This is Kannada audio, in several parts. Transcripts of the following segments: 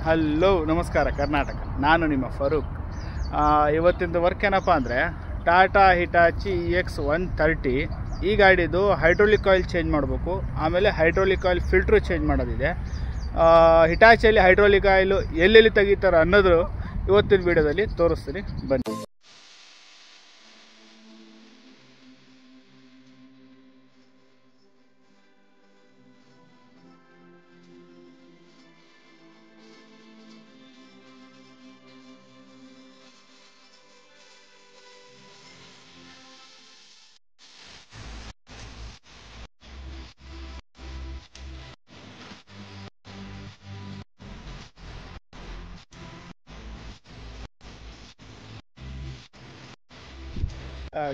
ಹಲೋ ನಮಸ್ಕಾರ ಕರ್ನಾಟಕ, ನಾನು ನಿಮ್ಮ ಫರೂಕ್. ಇವತ್ತಿಂದು ವರ್ಕ್ ಏನಪ್ಪ ಅಂದರೆ ಟಾಟಾ ಹಿಟಾಚಿ EX130. ಈ ಗಾಡಿದು ಹೈಡ್ರೋಲಿಕ್ ಆಯಿಲ್ ಚೇಂಜ್ ಮಾಡಬೇಕು, ಆಮೇಲೆ ಹೈಡ್ರೋಲಿಕ್ ಆಯಿಲ್ ಫಿಲ್ಟ್ರು ಚೇಂಜ್ ಮಾಡೋದಿದೆ. ಹಿಟಾಚಿಯಲ್ಲಿ ಹೈಡ್ರೋಲಿಕ್ ಆಯಿಲು ಎಲ್ಲೆಲ್ಲಿ ತೆಗಿತಾರೆ ಅನ್ನೋದು ಇವತ್ತಿನ ವೀಡಿಯೋದಲ್ಲಿ ತೋರಿಸ್ತೀನಿ, ಬನ್ನಿ.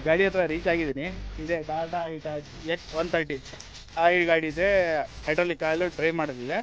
ಗಾಡಿ ಹತ್ರ ರೀಚ್ ಆಗಿದ್ದೀನಿ. ಇದೆ ಟಾಟಾ ಹಿಟಾಚಿ EX130. ಈ ಗಾಡಿ ಇದೆ, ಹೈಡ್ರೋಲಿಕ್ ಆಯಿಲು ಡ್ರೈವ್ ಮಾಡೋದಿದೆ.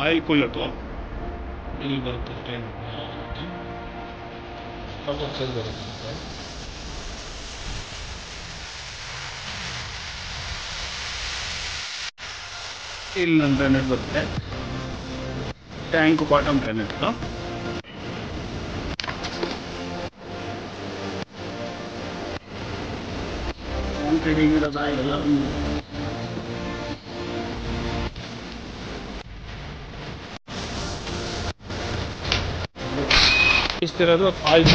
ಆಯಿಲ್ ಕೂಲರು ಇಲ್ಲಿ ಬರುತ್ತೆ, ಟ್ರೈನ್ ಬರುತ್ತೆ. ಇಲ್ಲಿ ನನ್ನ ಟ್ರೈನೆಟ್ ಬರುತ್ತೆ, ಟ್ಯಾಂಕ್ ಬಾಟಮ್ ಟ್ರೈನೆಟ್. ಇಷ್ಟಿರೋದು ಆಯಿಲ್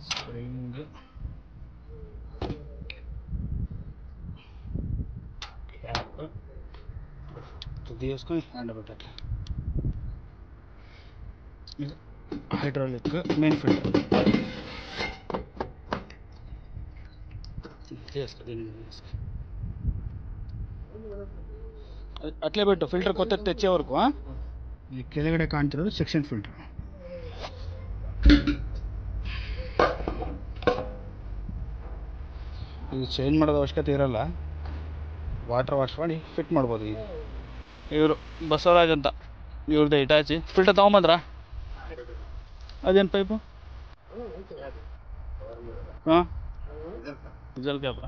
ಸ್ಪ್ರಿಂಗ್ ಕ್ಯಾಪ್ ತುದಿ వేసుకొని హ్యాండ్ పెట్టాలి. ఇది హైడ్రాలిక్ మెయిన్ ఫిల్టర్ అట్లే పెట్టు. ఫిల్టర్ కొత్త తెచ్చే వరకు ఈ ಕೆಳಗಡೆ ಕಾಣ್ತಿರೋದು ಸೆಕ್ಷನ್ ಫಿಲ್ಟರ್. ಇದು ಚೇಂಜ್ ಮಾಡೋದು ಅವಶ್ಯಕತೆ ಇರೋಲ್ಲ, ವಾಟರ್ ವಾಶ್ ಮಾಡಿ ಫಿಟ್ ಮಾಡ್ಬೋದು. ಈಗ ಇವರು ಬಸವರಾಜ್ ಅಂತ, ಇವ್ರದ್ದು ಇಟಾಚಿ ಫಿಲ್ಟರ್ ತೊಗೊಂಬಂದ್ರ. ಅದೇನು ಪೈಪು? ಹಾಂ, ಡೀಸೆಲ್ ಕ್ಯಾಪ.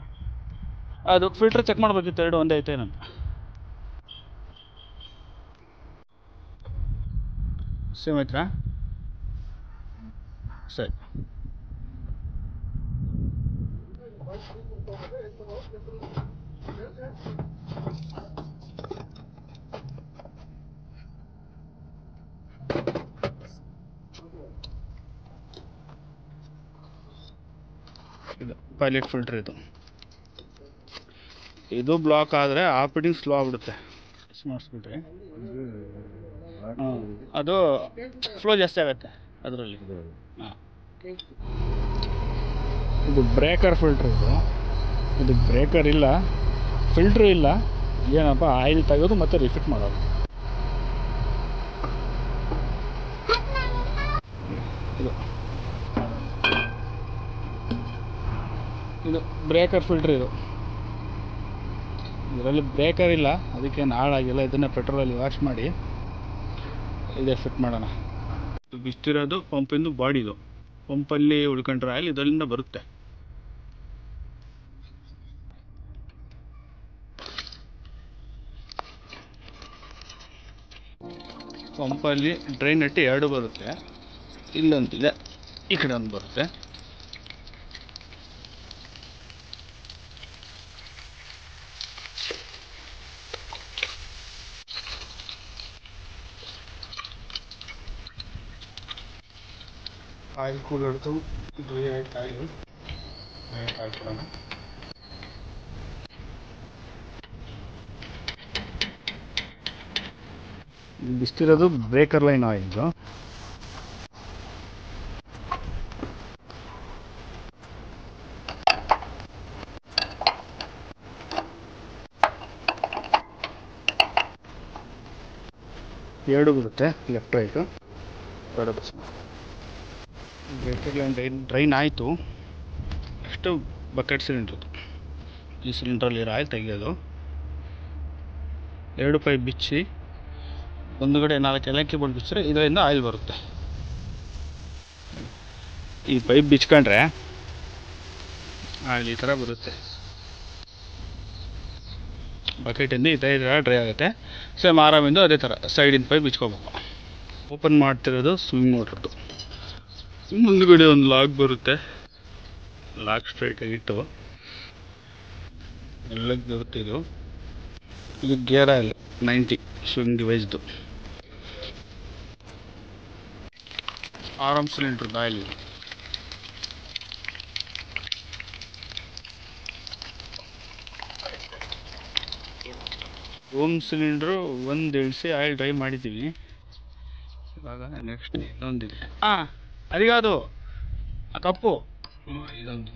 ಅದು ಫಿಲ್ಟರ್ ಚೆಕ್ ಮಾಡ್ಬೇಕಿತ್ತು, ಎರಡು ಒಂದೇ ಐತೇನಂತ. ಸೇಮ್ ಐತ್ರಾ? ಸರಿ. ಇದು ಪೈಲಟ್ ಫಿಲ್ಟರ್. ಇದು ಬ್ಲಾಕ್ ಆದರೆ ಆಪರೇಟಿಂಗ್ ಸ್ಲೋ ಆಗ್ಬಿಡುತ್ತೆ. ಮಾಡಿಸ್ಬಿಟ್ರೆ ಅದು ಫ್ಲೋ ಜಾಸ್ತಿ ಆಗುತ್ತೆ ಅದರಲ್ಲಿ. ಹಾಂ, ಇದು ಬ್ರೇಕರ್ ಫಿಲ್ಟ್ರ್. ಇದು ಬ್ರೇಕರ್ ಇಲ್ಲ, ಫಿಲ್ಟ್ರು ಇಲ್ಲ. ಏನಪ್ಪ, ಆಯಿಲ್ ತೆಗೆದು ಮತ್ತೆ ರಿಫಿಟ್ ಮಾಡೋದು. ಇದು ಬ್ರೇಕರ್ ಫಿಲ್ಟ್ರ್. ಇದರಲ್ಲಿ ಬ್ರೇಕರ್ ಇಲ್ಲ, ಅದಕ್ಕೆ ಹಾಳಾಗಿಲ್ಲ. ಇದನ್ನು ಪೆಟ್ರೋಲಲ್ಲಿ ವಾಶ್ ಮಾಡಿ ಇದೇ ಫಿಟ್ ಮಾಡೋಣ. ಬಿಸ್ತಿರೋದು ಪಂಪಿಂದು ಬಾಡಿದು. ಪಂಪಲ್ಲಿ ಉಳ್ಕೊಂಡ್ರೆ ಆಯಿಲ್ ಇದರಿಂದ ಬರುತ್ತೆ. ಪಂಪಲ್ಲಿ ಡ್ರೈನ್ ನಟ್ಟಿ ಎರಡು ಬರುತ್ತೆ, ಇಲ್ಲೊಂದಿದೆ, ಈ ಕಡೆ ಒಂದು ಬರುತ್ತೆ. ಆಯಿಲ್ ಕೂಲರ್ದು ಡ್ರೈ ಆಯ್ತು, ಆಯಿಲ್ ಹಾಕೋಣ. ಬಿಸ್ತಿರೋದು ಬ್ರೇಕರ್ ಲೈನ್ ಆಯಿಲ್ದು. ಎರಡು ಬರುತ್ತೆ, left right. Breaker line drain ಆಯಿತು. ನೆಕ್ಸ್ಟು ಬಕೆಟ್ ಸಿಲಿಂಡ್ರದು. ಈ ಸಿಲಿಂಡ್ರಲ್ಲಿ ಆಯಿಲ್ ತೆಗೆಯೋದು. ಎರಡು ಪೈಪ್ ಬಿಚ್ಚಿ ಒಂದುಗಡೆ 4 ಏಲಕ್ಕಿ ಬೋಲ್ಟ್ ಬಿಚ್ಚಿದ್ರೆ ಇದರಿಂದ ಆಯಿಲ್ ಬರುತ್ತೆ. ಈ ಪೈಪ್ ಬಿಚ್ಕೊಂಡ್ರೆ ಆಯಿಲ್ ಈ ಥರ ಬರುತ್ತೆ. ಬಕೆಟಿಂದ ಈ ಥರ ಡ್ರೈ ಆಗುತ್ತೆ. ಸೇಮ್ ಆರಾಮಿಂದ ಅದೇ ಥರ ಸೈಡಿಂದ ಪೈಪ್ ಬಿಚ್ಕೋಬೇಕು. ಓಪನ್ ಮಾಡ್ತಿರೋದು ಸ್ವಿಂಗ್ ಮೋಟ್ರದ್ದು. ಮುಂದುಗಡೆ ಒಂದು ಲಾಕ್ ಬರುತ್ತೆ, ಲಾಕ್ ಸ್ಟ್ರೈಟಾಗಿಟ್ಟು ಎಲ್ಲ ಬರುತ್ತೆ. ಇದು ಗೇರ್ ಆಯಿಲ್ 90 ಸ್ವಿಂಗ್ ಡಿವೈಸ್ದು. ಆರಾಮ್ ಸಿಲಿಂಡ್ರದ್ದು ಆಯಿಲ್. ಹೋಮ್ ಸಿಲಿಂಡ್ರು ಒಂದು ಇಳಿಸಿ ಆಯಿಲ್ ಡ್ರೈ ಮಾಡಿದ್ದೀವಿ. ಇವಾಗ ನೆಕ್ಸ್ಟ್ ಇನ್ನೊಂದಿದೆ. ಅದೀಗ ಅದು ಕಪ್ಪು ಇದೊಂದು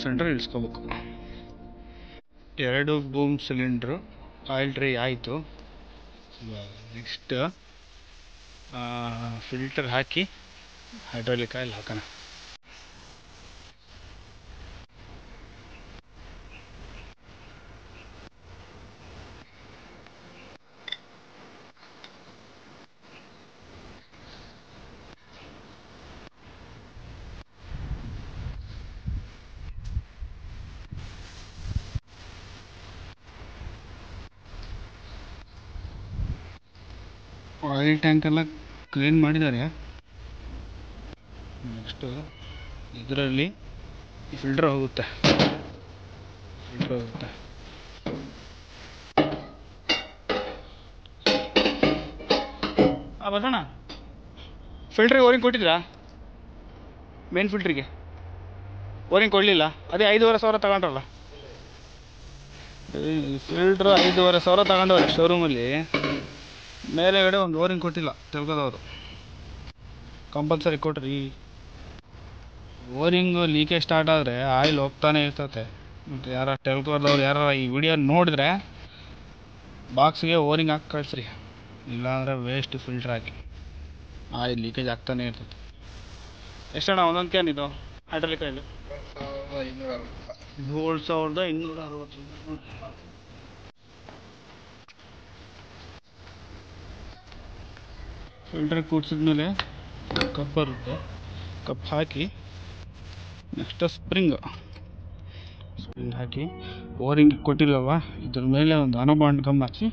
ಸಿಲಿಂಡ್ರ್ ಇಳಿಸ್ಕೋಬೇಕು. ಎರಡು ಬೂಮ್ ಸಿಲಿಂಡ್ರು ಆಯಿಲ್ ಡ್ರೈ ಆಯಿತು. ನೆಕ್ಸ್ಟ್ ಫಿಲ್ಟರ್ ಹಾಕಿ ಹೈಡ್ರಾಲಿಕ್ ಆಯಿಲ್ ಹಾಕೋಣ. ಆಯಿಲ್ ಟ್ಯಾಂಕ್ ಎಲ್ಲ ಕ್ಲೀನ್ ಮಾಡಿದ್ದಾರೆ. ನೆಕ್ಸ್ಟು ಇದರಲ್ಲಿ ಫಿಲ್ಟರ್ ಹೋಗುತ್ತೆ. ಬಸಣ್ಣ, ಫಿಲ್ಟ್ರಿಗೆ ಓರಿಂಗ್ ಕೊಟ್ಟಿದ್ರಾ? ಮೇನ್ ಫಿಲ್ಟ್ರಿಗೆ ಓರಿಂಗ್ ಕೊಡಲಿಲ್ಲ. ಅದೇ 5,500 ತಗೊಂಡ್ರಲ್ಲ. ಫಿಲ್ಟ್ರ್ 5,500 ತಗೊಂಡವ್ರೆ ಶೋರೂಮಲ್ಲಿ. ಮೇಲೆಗಡೆ ಒಂದು ಓರಿಂಗ್ ಕೊಟ್ಟಿಲ್ಲ ತೆಗ್ದವರು. ಕಂಪಲ್ಸರಿ ಕೊಟ್ರಿ. ಓರಿಂಗು ಲೀಕೇಜ್ ಸ್ಟಾರ್ಟ್ ಆದರೆ ಆಯಿಲ್ ಹೋಗ್ತಾನೆ ಇರ್ತತೆ. ಮತ್ತು ಯಾರು ತೆಗ್ದವ್ರದವ್ರು ಯಾರು ಈ ವಿಡಿಯೋ ನೋಡಿದ್ರೆ ಬಾಕ್ಸ್ಗೆ ಓರಿಂಗ್ ಹಾಕಿ ಕಳಿಸ್ರಿ, ಇಲ್ಲಾಂದರೆ ವೇಸ್ಟ್ ಫಿಲ್ಟ್ರ್ ಹಾಕಿ. ಆಯಿಲ್ ಲೀಕೇಜ್ ಆಗ್ತಾನೆ ಇರ್ತದೆ. ಎಷ್ಟಣ್ಣ ಒಂದೊಂದು ಕ್ಯಾನ್ ಇದು ಹೈಡ್ರಾಲಿಕ್ ಆಯಿಲ್? $7,260. ಫಿಲ್ಟರ್ ಕೂಡಿಸಿದ್ಮೇಲೆ ಕಪ್ ಬರುತ್ತೆ, ಕಪ್ ಹಾಕಿ ನೆಕ್ಸ್ಟ್ ಸ್ಪ್ರಿಂಗ್ ಹಾಕಿ ಓರಿಂಗ್ ಕೊಟ್ಟಿಲ್ಲವ ಇದ್ರ ಮೇಲೆ ಒಂದು ಅನೋಬಾಂಡ್ ಗಮ್ ಹಾಕಿ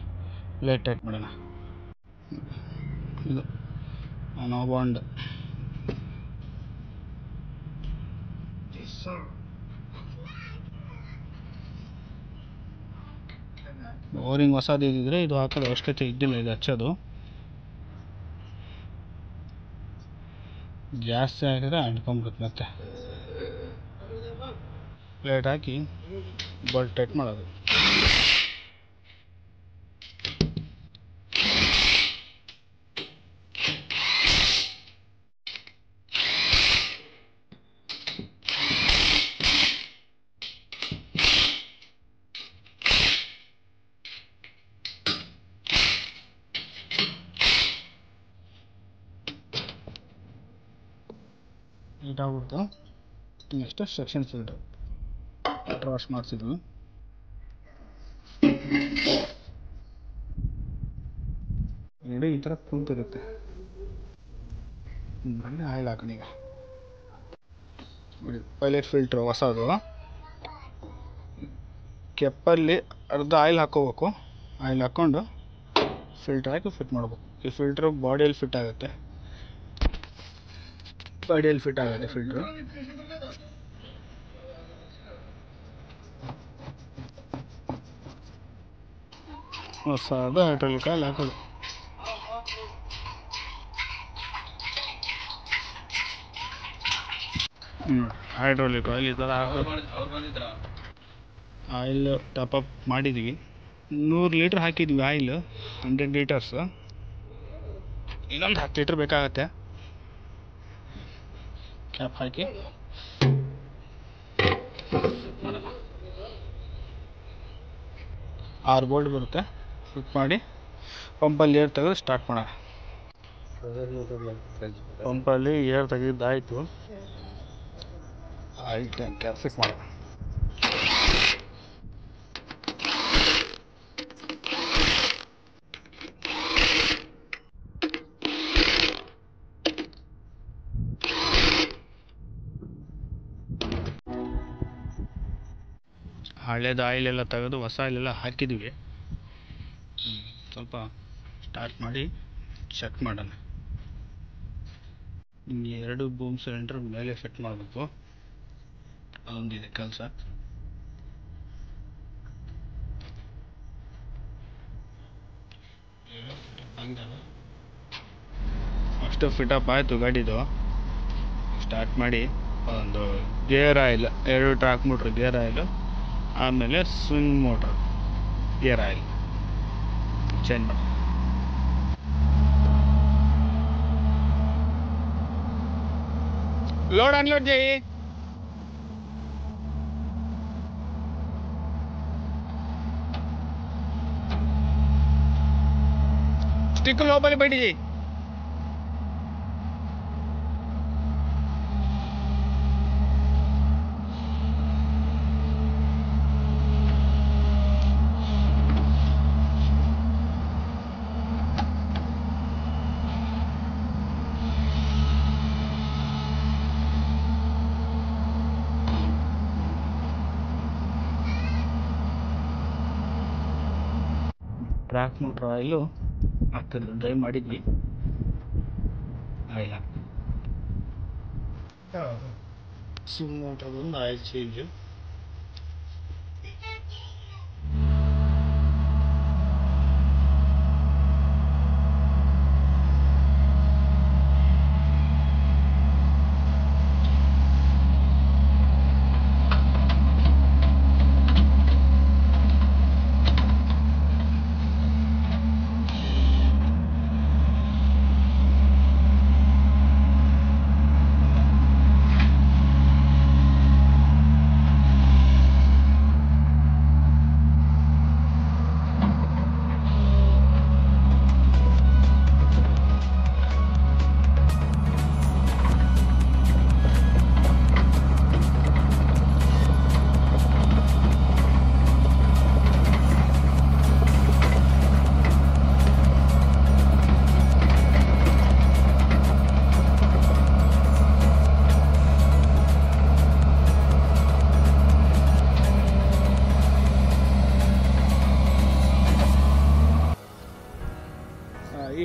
ಲೈಟ್ ಟೈಟ್ ಮಾಡೋಣ. ಇದು ಅನೋಬಾಂಡ್ ಓರಿಂಗ್ ಹೊಸದು ಇದ್ದಿದ್ರೆ ಇದು ಹಾಕೋದು ಅವಶ್ಯಕತೆ ಇದ್ದಿಲ್ಲ, ಇದು ಹಚ್ಚೋದು. ಜಾಸ್ತಿ ಹಾಕಿದ್ರೆ ಅಂಟ್ಕೊಂಡ್ಬಿಡುತ್ತೆ. ಮತ್ತೆ ಪ್ಲೇಟ್ ಹಾಕಿ ಬೋಲ್ಟ್ ಟೈಟ್ ಮಾಡೋದು. ನೀಟಾಗ್ಬಿಡ್ತು. ನೆಕ್ಸ್ಟ್ ಸೆಕ್ಷನ್ ಫಿಲ್ಟರ್ ವಾಶ್ ಮಾಡಿಸಿದ್ವಿ. ನೋಡಿ ಈ ಥರ ಕೂತಿರುತ್ತೆ. ಆಯಿಲ್ ಹಾಕೋಣ ಈಗ. ನೋಡಿ ಪೈಲಟ್ ಫಿಲ್ಟ್ರು ಹೊಸದು. ಕೆಪ್ಪಲ್ಲಿ ಅರ್ಧ ಆಯಿಲ್ ಹಾಕೋಬೇಕು. ಆಯಿಲ್ ಹಾಕ್ಕೊಂಡು ಫಿಲ್ಟರ್ ಹಾಕಿ ಫಿಟ್ ಮಾಡ್ಬೇಕು. ಈ ಫಿಲ್ಟ್ರು ಬಾಡಿಯಲ್ಲಿ ಫಿಟ್ ಆಗುತ್ತೆ. ಫಿಲ್ಟ್ರು ಹೊಸದು ಹೈಡ್ರಾಲಿಕ್ ಆಯಿಲ್ ಹಾಕೋದು. ಹೈಡ್ರಾಲಿಕ್ ಆಯಿಲ್ ಈ ಥರ ಆಯಿಲ್ ಟಾಪಪ್ ಮಾಡಿದ್ವಿ. 100 ಲೀಟ್ರ್ ಹಾಕಿದ್ವಿ ಆಯಿಲ್, 100 ಲೀಟರ್ಸ್. ಇನ್ನೊಂದು 10 ಲೀಟ್ರ್ ಬೇಕಾಗತ್ತೆ. ಕ್ಯಾಪ್ ಹಾಕಿ 6 ಬೋಲ್ಟ್ ಬರುತ್ತೆ. ಫಿಟ್ ಮಾಡಿ ಪಂಪಲ್ಲಿ ಏರ್ ತೆಗೆದು ಸ್ಟಾರ್ಟ್ ಮಾಡೋಣ. ಪಂಪಲ್ಲಿ ಏರ್ ತೆಗೆದಾಯಿತು. ಆಯಿಲ್ ಟ್ಯಾಂಕ್ ಫಿಟ್ ಮಾಡೋಣ. ಹಳೇದು ಆಯಿಲೆಲ್ಲ ತೆಗೆದು ಹೊಸ ಆಯಿಲೆಲ್ಲ ಹಾಕಿದ್ವಿ. ಸ್ವಲ್ಪ ಸ್ಟಾರ್ಟ್ ಮಾಡಿ ಚೆಕ್ ಮಾಡೋಣ. 2 ಬೂಮ್ ಸಿಲಿಂಡರ್ ಮೇಲೆ ಫಿಟ್ ಮಾಡಬೇಕು. ಅದೊಂದಿದೆ ಕೆಲಸ. ಅಷ್ಟು ಫಿಟಪ್ ಆಯಿತು ಗಾಡಿದು. ಸ್ಟಾರ್ಟ್ ಮಾಡಿ ಒಂದು gear oil, 2 track motor gear oil, ಆಮೇಲೆ swing motor gear oil change ಮಾಡಿ. ಲೋಡ್ ಅನ್ಲೋಡ್ చేయి. స్టిక్ లోపలి బయట చేయి. ಟ್ರ್ಯಾಕ್ ಮೋಟ್ರ್ ಆಯಿಲು ಆಗ್ತದೆ, ಡ್ರೈವ್ ಮಾಡಿದ್ವಿ. ಆಯಿಲ್ ಸ್ವಿಂಗ್ ಮೋಟ್ರದೊಂದು ಆಯಿಲ್ ಚೇಂಜು.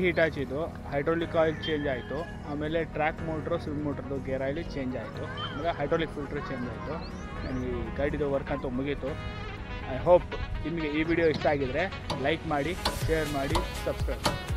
ಹಿಟಾಚಿದು ಹೈಡ್ರೋಲಿಕ್ ಆಯಿಲ್ ಚೇಂಜ್ ಆಯಿತು, ಆಮೇಲೆ ಟ್ರ್ಯಾಕ್ ಮೋಟ್ರು ಸ್ವಿಂಗ್ ಮೋಟ್ರದ್ದು ಗೇರ್ ಆಯಿಲ್ ಚೇಂಜ್ ಆಯಿತು, ಆಮೇಲೆ ಹೈಡ್ರೋಲಿಕ್ ಫಿಲ್ಟ್ರ್ ಚೇಂಜ್ ಆಯಿತು. ಈ ಗಾಡಿದು ವರ್ಕ್ ಅಂತೂ ಮುಗೀತು. ಐ ಹೋಪ್ ನಿಮಗೆ ಈ ವಿಡಿಯೋ ಇಷ್ಟ ಆಗಿದರೆ ಲೈಕ್ ಮಾಡಿ, ಶೇರ್ ಮಾಡಿ, ಸಬ್ಸ್ಕ್ರೈಬ್ ಮಾಡಿ.